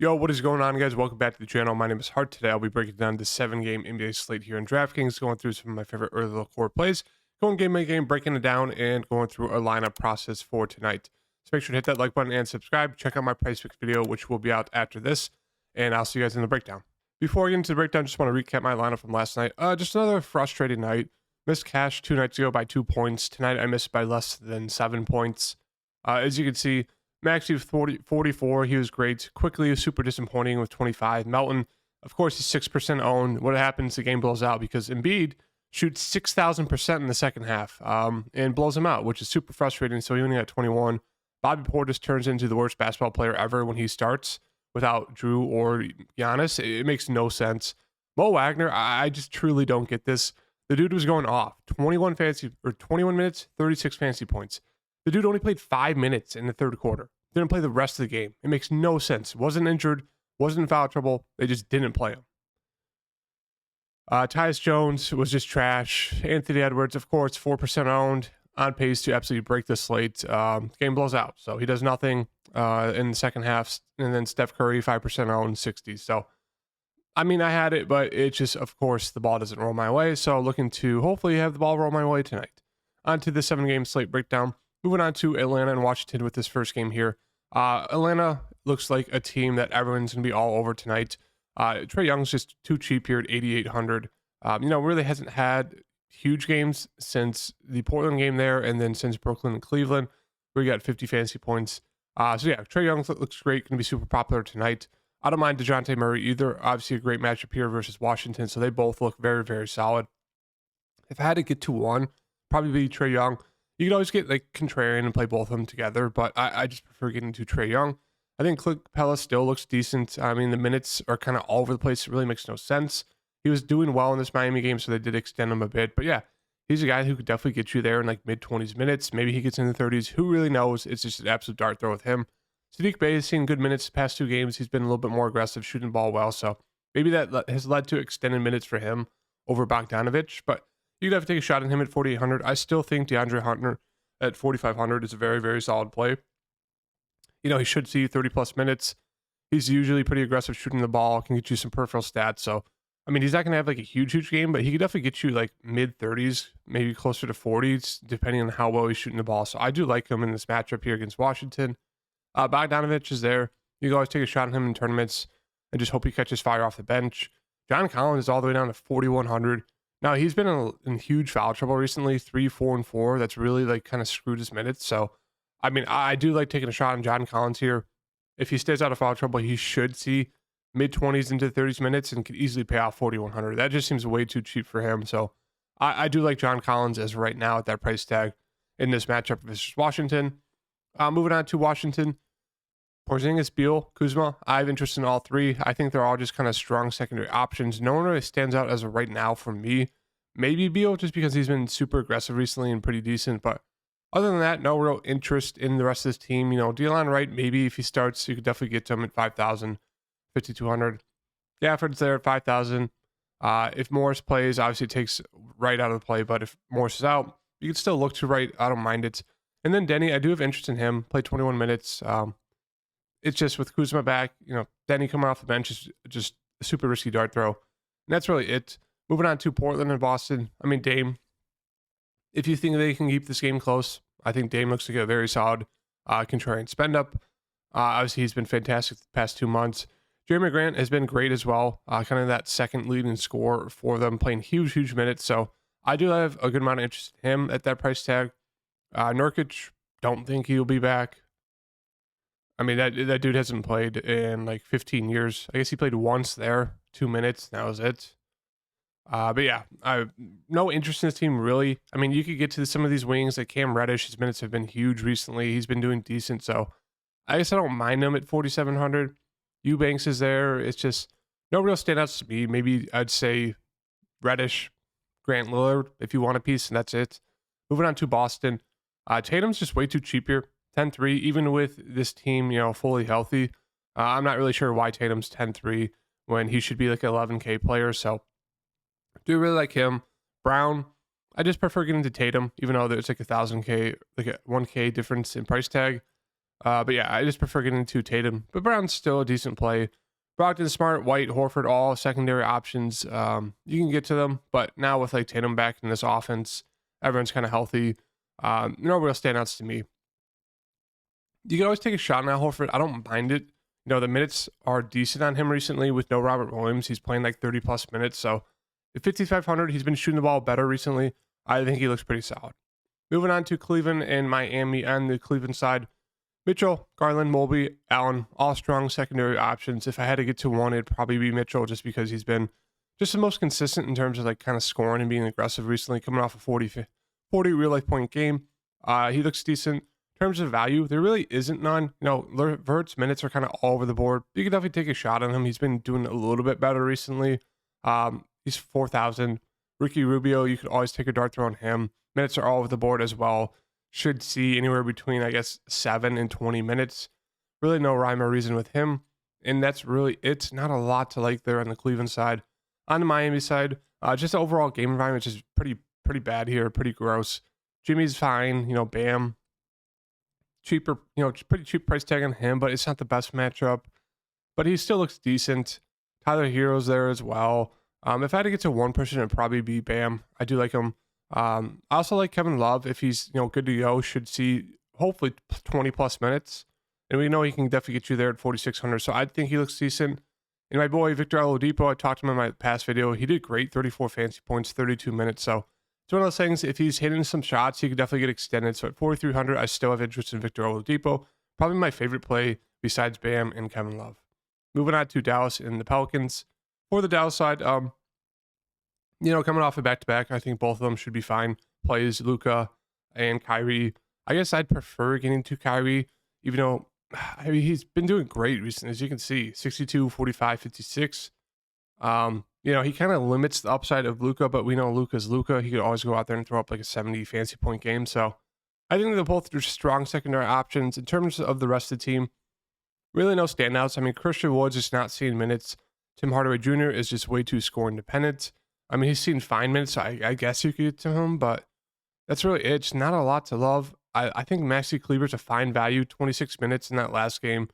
Yo, what is going on, guys? Welcome back to the channel. My name is Hart. Today, I'll be breaking down the 7-game NBA slate here in DraftKings, going through some of my favorite early core plays, going game by game, breaking it down, and going through our lineup process for tonight. So make sure to hit that like button and subscribe. Check out my price picks video, which will be out after this, and I'll see you guys in the breakdown. Before I get into the breakdown, just want to recap my lineup from last night. Just another frustrating night. Missed cash 2 nights ago by 2 points. Tonight, I missed by less than 7 points. As you can see, Maxey with 44, he was great. Quickly was super disappointing with 25. Melton, of course, he's 6% owned. What happens, the game blows out because Embiid shoots 6,000% in the second half and blows him out, which is super frustrating. So he only got 21. Bobby Portis turns into the worst basketball player ever when he starts without Drew or Giannis. It makes no sense. Mo Wagner, I just truly don't get this. The dude was going off. 21 minutes, 36 fantasy points. The dude only played 5 minutes in the third quarter. Didn't play the rest of the game. It makes no sense. Wasn't injured. Wasn't in foul trouble. They just didn't play him. Tyus Jones was just trash. Anthony Edwards, of course, 4% owned. On pace to absolutely break the slate. Game blows out. So he does nothing in the second half. And then Steph Curry, 5% owned, 60. So, I mean, I had it, but it just, of course, the ball doesn't roll my way. So looking to hopefully have the ball roll my way tonight. On to the 7-game slate breakdown. Moving on to Atlanta and Washington with this first game here. Atlanta looks like a team that everyone's going to be all over tonight. Trae Young's just too cheap here at 8,800. Really hasn't had huge games since the Portland game there and then since Brooklyn and Cleveland, where he got 50 fantasy points. Trae Young looks great, going to be super popular tonight. I don't mind DeJounte Murray either. Obviously, a great matchup here versus Washington, so they both look very, very solid. If I had to get to one, probably be Trae Young. You could always get like contrarian and play both of them together, but I just prefer getting to Trae Young. I think Clint Capella still looks decent. I mean, the minutes are kind of all over the place. It really makes no sense. He was doing well in this Miami game, so they did extend him a bit. But yeah, he's a guy who could definitely get you there in like mid-20s minutes. Maybe he gets in the 30s. Who really knows? It's just an absolute dart throw with him. Sadiq Bey has seen good minutes the past 2 games. He's been a little bit more aggressive, shooting the ball well. So maybe that has led to extended minutes for him over Bogdanovich. But you could have to take a shot on him at 4,800. I still think DeAndre Hunter at 4,500 is a very, very solid play. He should see 30-plus minutes. He's usually pretty aggressive shooting the ball, can get you some peripheral stats. So, I mean, he's not going to have like a huge game, but he could definitely get you like mid-30s, maybe closer to 40s, depending on how well he's shooting the ball. So I do like him in this matchup here against Washington. Bogdanovich is there. You can always take a shot on him in tournaments and just hope he catches fire off the bench. John Collins is all the way down to 4,100. Now, he's been in huge foul trouble recently, 3, 4, and 4. That's really like kind of screwed his minutes. So, I mean, I do like taking a shot on John Collins here. If he stays out of foul trouble, he should see mid-20s into 30s minutes and could easily pay off 4,100. That just seems way too cheap for him. So, I do like John Collins as right now at that price tag in this matchup versus Washington. Moving on to Washington. Porzingis, Beal, Kuzma. I have interest in all 3. I think they're all just kind of strong secondary options. No one really stands out as of right now for me. Maybe Beal, just because he's been super aggressive recently and pretty decent. But other than that, no real interest in the rest of this team. Delon Wright, maybe if he starts, you could definitely get to him at 5,000, 5,200. Gafford's there at 5,000. If Morris plays, obviously it takes Wright out of the play. But if Morris is out, you can still look to Wright. I don't mind it. And then Denny, I do have interest in him. Played 21 minutes. It's just with Kuzma back, Denny coming off the bench is just a super risky dart throw. And that's really it. Moving on to Portland and Boston. I mean, Dame, if you think they can keep this game close, I think Dame looks like a very solid contrarian spend up. Obviously, he's been fantastic the past 2 months. Jeremy Grant has been great as well. Kind of that second leading scorer for them, playing huge minutes. So I do have a good amount of interest in him at that price tag. Nurkic, don't think he'll be back. I mean, that dude hasn't played in like 15 years. I guess he played once there, 2 minutes. That was it. But yeah, I have no interest in this team, really. I mean, you could get to some of these wings, like Cam Reddish. His minutes have been huge recently. He's been doing decent. So I guess I don't mind him at 4,700. Eubanks is there. It's just no real standouts to me. Maybe I'd say Reddish, Grant Lillard, if you want a piece, and that's it. Moving on to Boston. Tatum's just way too cheap here. 10-3, even with this team, fully healthy. I'm not really sure why Tatum's 10-3 when he should be like an 11K player. So, do really like him. Brown, I just prefer getting to Tatum, even though there's like 1,000K, like a 1K difference in price tag. But yeah, I just prefer getting to Tatum. But Brown's still a decent play. Brogdon, Smart, White, Horford, all secondary options. You can get to them, but now with like Tatum back in this offense, everyone's kind of healthy. No real standouts to me. You can always take a shot on Al Horford. I don't mind it. The minutes are decent on him recently with no Robert Williams. He's playing like 30 plus minutes. So at 5,500, he's been shooting the ball better recently. I think he looks pretty solid. Moving on to Cleveland and Miami on the Cleveland side. Mitchell, Garland, Mobley, Allen, all strong secondary options. If I had to get to one, it'd probably be Mitchell just because he's been just the most consistent in terms of like kind of scoring and being aggressive recently, coming off a 40 real life point game. He looks decent. In terms of value, there really isn't none. Vert's minutes are kind of all over the board. You can definitely take a shot on him. He's been doing a little bit better recently. He's 4,000. Ricky Rubio, you could always take a dart throw on him. Minutes are all over the board as well. Should see anywhere between, 7 and 20 minutes. Really no rhyme or reason with him. And that's really it. Not a lot to like there on the Cleveland side. On the Miami side, just the overall game environment is pretty bad here, pretty gross. Jimmy's fine, Bam. Cheaper, pretty cheap price tag on him, but it's not the best matchup. But he still looks decent. Tyler Hero's there as well. If I had to get to one person, it'd probably be Bam. I do like him. I also like Kevin Love. If he's good to go, should see hopefully 20 plus minutes, and we know he can definitely get you there at 4,600. So I think he looks decent. And my boy Victor Oladipo, I talked to him in my past video. He did great, 34 fantasy points, 32 minutes. So it's one of those things. If he's hitting some shots, he could definitely get extended. So at 4,300, I still have interest in Victor Oladipo. Probably my favorite play besides Bam and Kevin Love. Moving on to Dallas and the Pelicans. For the Dallas side, coming off a back-to-back, I think both of them should be fine. Plays Luka and Kyrie. I guess I'd prefer getting to Kyrie, even though he's been doing great recently, as you can see, 62, 45, 56. He kind of limits the upside of Luka, but we know Luka's Luka. He could always go out there and throw up like a 70 fantasy point game. So I think they're both strong secondary options. In terms of the rest of the team, really no standouts. Christian Wood's just not seeing minutes. Tim Hardaway Jr. is just way too scoring dependent. He's seen fine minutes, so I guess you could get to him, but that's really it. It's not a lot to love. I think Maxi Kleber's a fine value, 26 minutes in that last game.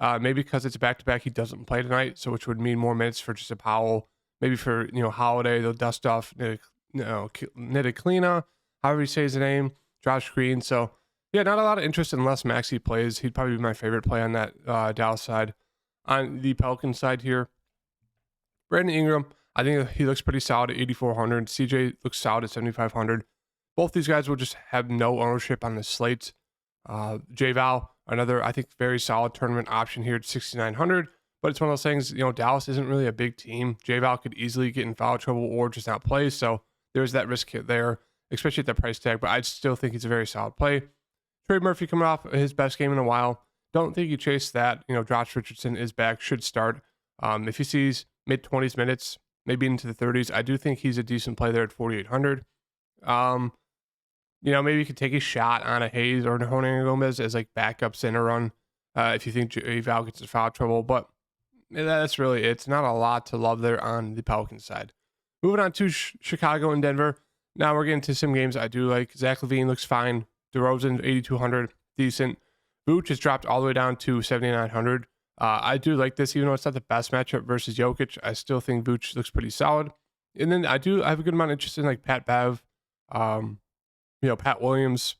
Maybe because it's back-to-back, he doesn't play tonight, so which would mean more minutes for just a Powell. Maybe for, Holiday, they'll dust off Ntilikina, however you say his name, Josh Green. So, yeah, not a lot of interest unless Maxi plays. He'd probably be my favorite play on that Dallas side. On the Pelican side here, Brandon Ingram, I think he looks pretty solid at 8,400. CJ looks solid at 7,500. Both these guys will just have no ownership on the slate. J-Val, another, I think, very solid tournament option here at 6,900. But it's one of those things, Dallas isn't really a big team. J-Val could easily get in foul trouble or just not play. So there's that risk there, especially at that price tag. But I still think he's a very solid play. Trey Murphy coming off his best game in a while. Don't think you chase that. Josh Richardson is back, should start. If he sees mid-20s minutes, maybe into the 30s, I do think he's a decent play there at 4,800. Maybe you could take a shot on a Hayes or a Hernangomez Gomez as like backup center run if you think Val gets in foul trouble. But that's really it. It's not a lot to love there on the Pelicans side. Moving on to Chicago and Denver. Now we're getting to some games I do like. Zach LaVine looks fine. DeRozan, 8,200, decent. Vooch has dropped all the way down to 7,900. I do like this, even though it's not the best matchup versus Jokic. I still think Vooch looks pretty solid. And then I have a good amount of interest in like Pat Bev, Pat Williams,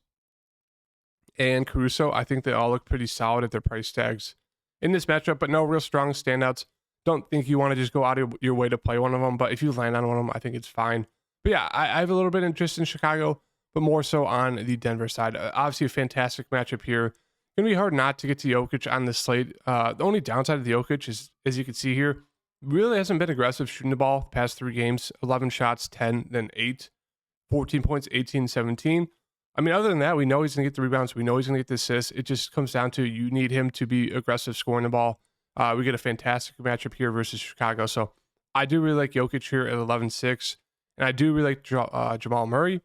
and Caruso. I think they all look pretty solid at their price tags in this matchup, but no real strong standouts. Don't think you want to just go out of your way to play one of them, but if you land on one of them, I think it's fine. But yeah, I have a little bit of interest in Chicago, but more so on the Denver side. Obviously, a fantastic matchup here. Going to be hard not to get to Jokic on this slate. The only downside of the Jokic is, as you can see here, really hasn't been aggressive shooting the ball the past 3 games. 11 shots, 10, then 8. 14 points, 18, 17. Other than that, we know he's going to get the rebounds. We know he's going to get the assists. It just comes down to you need him to be aggressive scoring the ball. We get a fantastic matchup here versus Chicago. So I do really like Jokic here at 11-6. And I do really like Jamal Murray.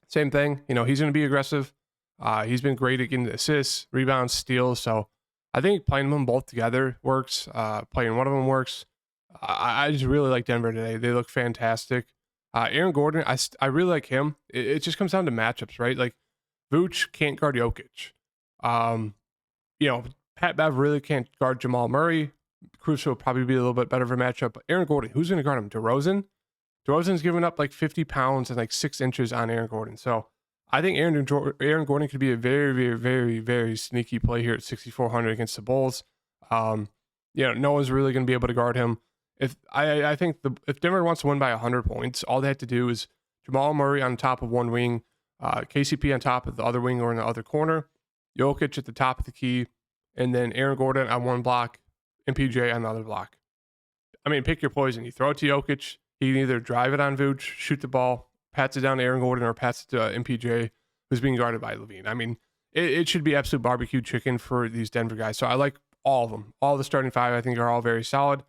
Same thing. He's going to be aggressive. He's been great at getting assists, rebounds, steals. So I think playing them both together works. Playing one of them works. I just really like Denver today. They look fantastic. Aaron Gordon, I really like him. It just comes down to matchups, right? Like Vooch can't guard Jokic. Pat Bev really can't guard Jamal Murray. Caruso will probably be a little bit better of a matchup. But Aaron Gordon, who's going to guard him? DeRozan? DeRozan's given up like 50 pounds and like 6 inches on Aaron Gordon. So I think Aaron Gordon could be a very, very, very, very sneaky play here at 6,400 against the Bulls. No one's really going to be able to guard him. I think if Denver wants to win by 100 points, all they have to do is Jamal Murray on top of one wing, KCP on top of the other wing or in the other corner, Jokic at the top of the key, and then Aaron Gordon on one block, and PJ on the other block. I mean, pick your poison. You throw it to Jokic. He can either drive it on Vooch, shoot the ball, pats it down to Aaron Gordon, or pass it to MPJ, who's being guarded by Levine. I mean, it should be absolute barbecue chicken for these Denver guys. So I like all of them. All the starting 5, I think, are all very solid.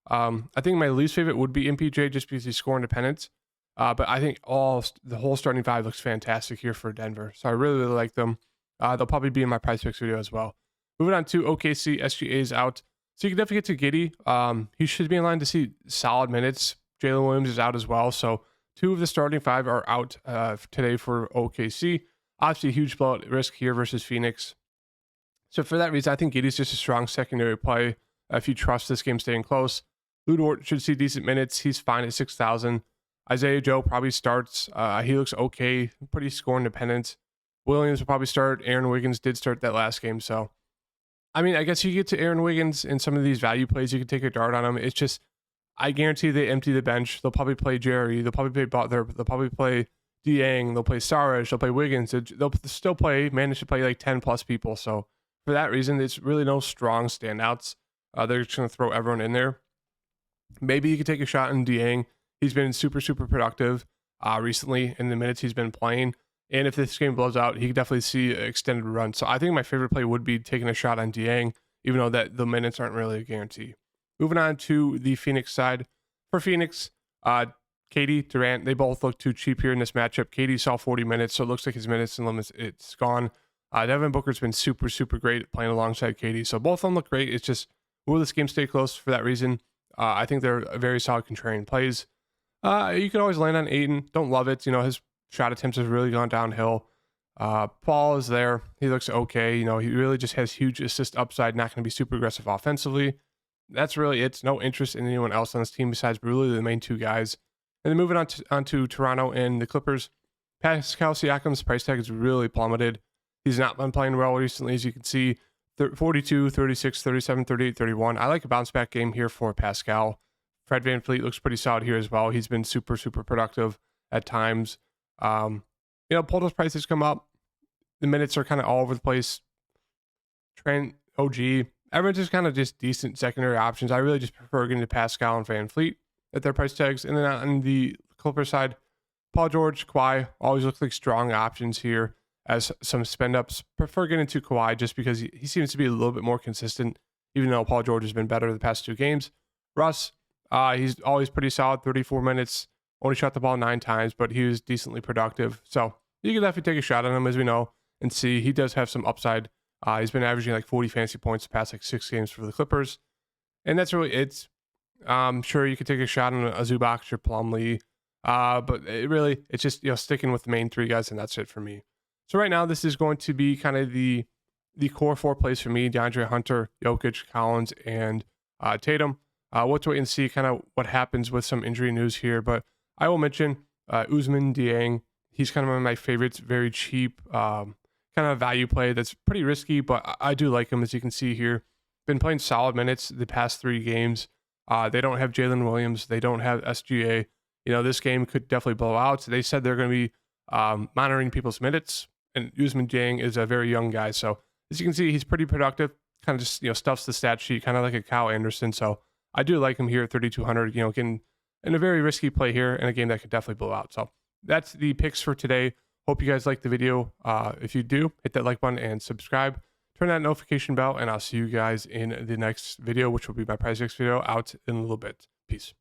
I think my least favorite would be MPJ just because he's score independent. But I think the whole starting 5 looks fantastic here for Denver. So I really, really like them. They'll probably be in my price picks video as well. Moving on to OKC, SGA is out. So you can definitely get to Giddey. He should be in line to see solid minutes. Jalen Williams is out as well. So 2 of the starting 5 are out today for OKC. Obviously, a huge blowout risk here versus Phoenix. So for that reason, I think Giddey's just a strong secondary play if you trust this game staying close. Lou Dort should see decent minutes. He's fine at 6,000. Isaiah Joe probably starts. He looks okay, pretty score independent. Williams will probably start. Aaron Wiggins did start that last game. So, I mean, I guess you get to Aaron Wiggins in some of these value plays. You can take a dart on him. It's just, I guarantee they empty the bench. They'll probably play Jerry. They'll probably play Butler. They'll probably play Dieng. They'll play Saric. They'll play Wiggins. They'll still manage to play like 10 plus people. So for that reason, it's really no strong standouts. They're just going to throw everyone in there. Maybe you could take a shot on Dieng. He's been super, super productive recently in the minutes he's been playing. And if this game blows out, he could definitely see an extended run. So I think my favorite play would be taking a shot on Dieng, even though that the minutes aren't really a guarantee. Moving on to the Phoenix side. For Phoenix, KD, Durant, they both look too cheap here in this matchup. KD saw 40 minutes, so it looks like his minutes and limits, it's gone. Devin Booker's been super, super great at playing alongside KD. So both of them look great. It's just, will this game stay close for that reason? I think they're a very solid contrarian plays. You can always land on Ayton. Don't love it. His shot attempts have really gone downhill. Paul is there. He looks okay. He really just has huge assist upside, not going to be super aggressive offensively. That's really it. No interest in anyone else on this team besides really the main 2 guys. And then moving on to Toronto and the Clippers. Pascal Siakam's price tag has really plummeted. He's not been playing well recently, as you can see. 42, 36, 37, 38, 31. I like a bounce back game here for Pascal. Fred VanVleet looks pretty solid here as well. He's been super, super productive at times. Portal's prices come up. The minutes are kind of all over the place. Trent, OG, everyone's just kind of just decent secondary options. I really just prefer getting to Pascal and VanVleet at their price tags. And then on the Clippers side, Paul George, Kawhi always look like strong options here as some spend ups. Prefer getting to Kawhi just because he seems to be a little bit more consistent, even though Paul George has been better the past 2 games. Russ, he's always pretty solid, 34 minutes, only shot the ball 9 times, but he was decently productive. So you can definitely take a shot on him, as we know, and see he does have some upside. He's been averaging like 40 fantasy points the past like 6 games for the Clippers. And that's really it. Sure, you could take a shot on a Zubac or Plumlee. But it's just, sticking with the main 3 guys, and that's it for me. So right now, this is going to be kind of the core 4 plays for me: DeAndre Hunter, Jokic, Collins, and Tatum. We'll wait and see kind of what happens with some injury news here. But I will mention Usman Dieng. He's kind of one of my favorites. Very cheap, kind of value play that's pretty risky, but I do like him, as you can see here. Been playing solid minutes the past 3 games. They don't have Jalen Williams. They don't have SGA. This game could definitely blow out. So they said they're going to be monitoring people's minutes. And Usman Dieng is a very young guy. So as you can see, he's pretty productive. Kind of just, stuffs the stat sheet, kind of like a Kyle Anderson. So I do like him here at 3,200, getting in a very risky play here in a game that could definitely blow out. So that's the picks for today. Hope you guys liked the video. If you do, hit that like button and subscribe. Turn that notification bell, and I'll see you guys in the next video, which will be my prize picks video out in a little bit. Peace.